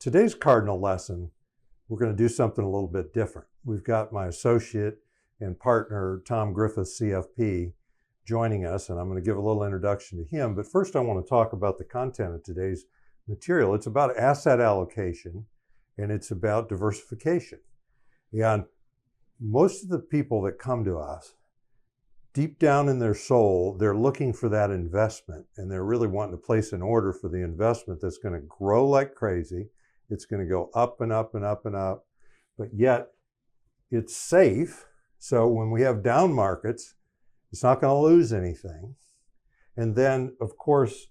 Today's cardinal lesson, we're going to do something a little bit different. We've got my associate and partner, Tom Griffith, CFP, joining us, and I'm going to give a little introduction to him. But first, I want to talk about the content of today's material. It's about asset allocation, and it's about diversification. And most of the people that come to us, deep down in their soul, they're looking for that investment, and they're really wanting to place an order for the investment that's going to grow like crazy. It's going to go up and up and up and up, but yet it's safe. So when we have down markets, it's not going to lose anything. And then, of course,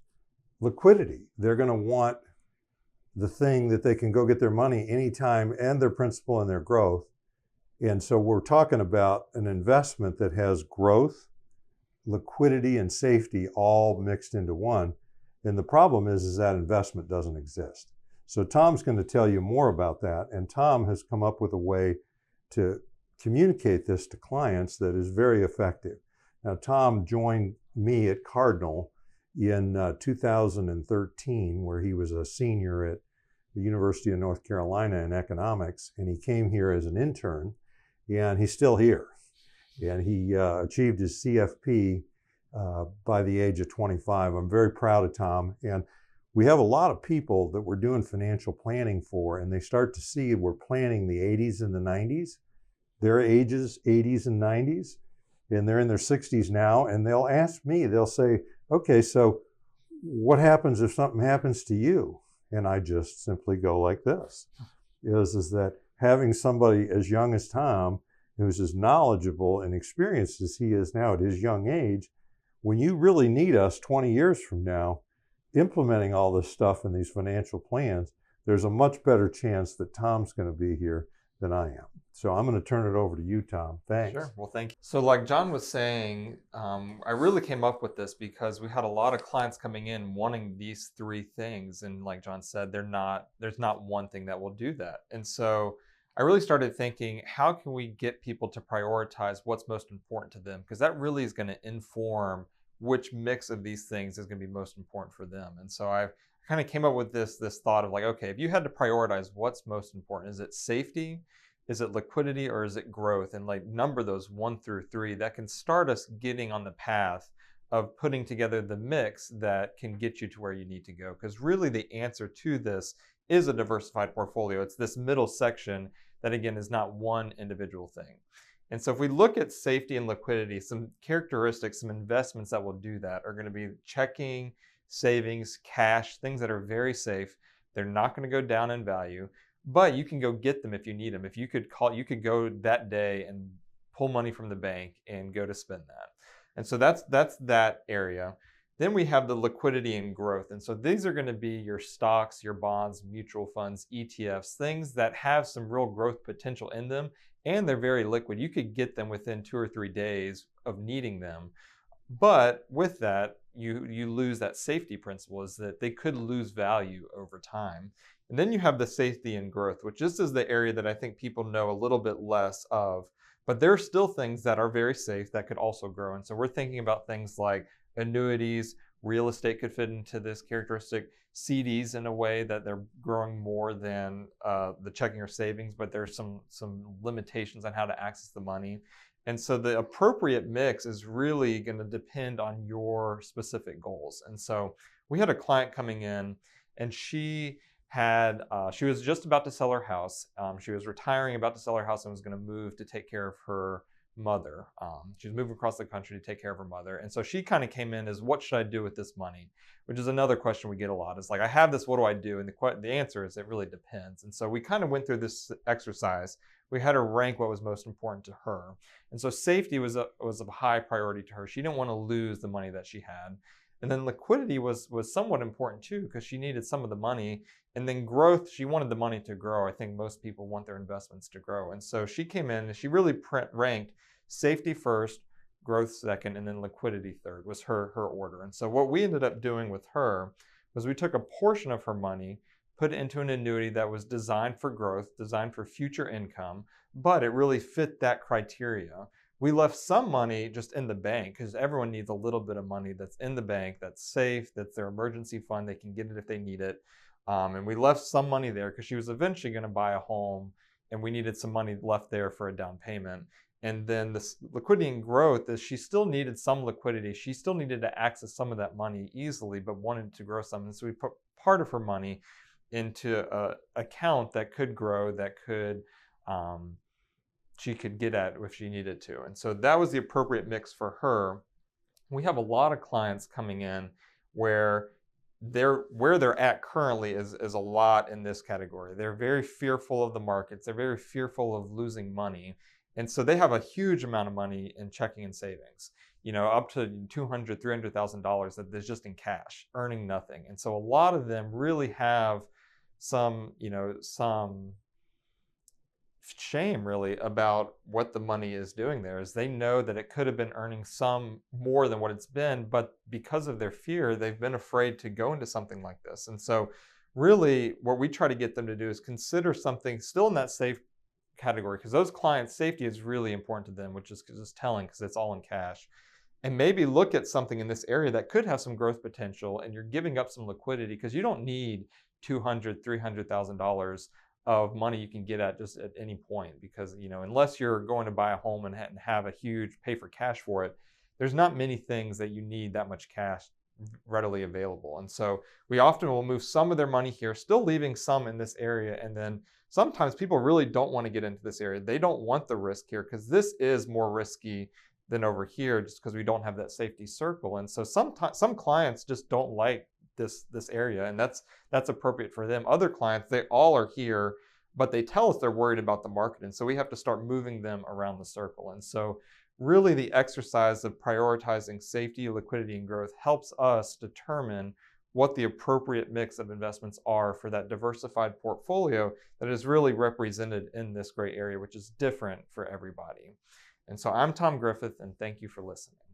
liquidity. They're going to want the thing that they can go get their money anytime, and their principal and their growth. And so we're talking about an investment that has growth, liquidity, and safety all mixed into one. And the problem is that investment doesn't exist. So Tom's going to tell you more about that. And Tom has come up with a way to communicate this to clients that is very effective. Now, Tom joined me at Cardinal in 2013, where he was a senior at the University of North Carolina in economics. And he came here as an intern, and he's still here. And he achieved his CFP by the age of 25. I'm very proud of Tom. And we have a lot of people that we're doing financial planning for, and they start to see we're planning the 80s and the 90s. Their ages, 80s and 90s, and they're in their 60s now, and they'll ask me, they'll say, okay, so what happens if something happens to you? And I just simply go like this, is that having somebody as young as Tom, who's as knowledgeable and experienced as he is now at his young age, when you really need us 20 years from now, implementing all this stuff in these financial plans, there's a much better chance that Tom's going to be here than I am. So I'm going to turn it over to you, Tom. Thanks. Sure. Well, thank you. So like John was saying, I really came up with this because we had a lot of clients coming in wanting these three things. And like John said, there's not one thing that will do that. And so I really started thinking, how can we get people to prioritize what's most important to them? Because that really is going to inform which mix of these things is going to be most important for them. And so I kind of came up with this thought of like, okay, if you had to prioritize what's most important, is it safety, is it liquidity, or is it growth? And like number those 1 through 3, that can start us getting on the path of putting together the mix that can get you to where you need to go. Because really the answer to this is a diversified portfolio. It's this middle section that again is not one individual thing. And so if we look at safety and liquidity, some characteristics, some investments that will do that are going to be checking, savings, cash, things that are very safe. They're not going to go down in value, but you can go get them if you need them. If you could go that day and pull money from the bank and go to spend that. And so that's that area. Then we have the liquidity and growth. And so these are going to be your stocks, your bonds, mutual funds, ETFs, things that have some real growth potential in them. And they're very liquid. You could get them within 2 or 3 days of needing them. But with that, you lose that safety principle, is that they could lose value over time. And then you have the safety and growth, which this is the area that I think people know a little bit less of. But there are still things that are very safe that could also grow. And so we're thinking about things like annuities, real estate could fit into this characteristic, CDs in a way that they're growing more than the checking or savings, but there's some limitations on how to access the money. And so the appropriate mix is really going to depend on your specific goals. And so we had a client coming in, and she was just about to sell her house. She was retiring, about to sell her house, and was going to move to take care of her mother. She was moving across the country to take care of her mother. And so she kind of came in as, what should I do with this money? Which is another question we get a lot. It's like, I have this, what do I do? And the answer is, it really depends. And so we kind of went through this exercise. We had her rank what was most important to her. And so safety was of high priority to her. She didn't want to lose the money that she had. And then liquidity was somewhat important too, because she needed some of the money. And then growth, she wanted the money to grow. I think most people want their investments to grow. And so she came in and she really ranked safety first, growth second, and then liquidity third was her order. And so what we ended up doing with her was we took a portion of her money, put it into an annuity that was designed for growth, designed for future income, but it really fit that criteria. We left some money just in the bank, because everyone needs a little bit of money that's in the bank, that's safe, that's their emergency fund. They can get it if they need it. And we left some money there because she was eventually going to buy a home, and we needed some money left there for a down payment. And then this liquidity and growth is she still needed some liquidity. She still needed to access some of that money easily, but wanted to grow some. And so we put part of her money into an account that could grow, that could she could get at if she needed to. And so that was the appropriate mix for her. We have a lot of clients coming in where they're at currently is a lot in this category. They're very fearful of the markets. They're very fearful of losing money. And so they have a huge amount of money in checking and savings, up to $200,000, $300,000 that is just in cash, earning nothing. And so a lot of them really have some shame really about what the money is doing there. Is they know that it could have been earning some more than what it's been, but because of their fear, they've been afraid to go into something like this. And so really what we try to get them to do is consider something still in that safe category, because those clients' safety is really important to them, which is just telling because it's all in cash. And maybe look at something in this area that could have some growth potential, and you're giving up some liquidity because you don't need $200,000, $300,000 of money you can get at just at any point, because unless you're going to buy a home and have a huge pay for cash for it, there's not many things that you need that much cash readily available. And so we often will move some of their money here, still leaving some in this area. And then sometimes people really don't want to get into this area. They don't want the risk here because this is more risky than over here, just because we don't have that safety circle. And so some clients just don't like this area, and that's appropriate for them. Other clients, they all are here, but they tell us they're worried about the market, and so we have to start moving them around the circle. And so really the exercise of prioritizing safety, liquidity, and growth helps us determine what the appropriate mix of investments are for that diversified portfolio that is really represented in this gray area, which is different for everybody. And so I'm Tom Griffith, and thank you for listening.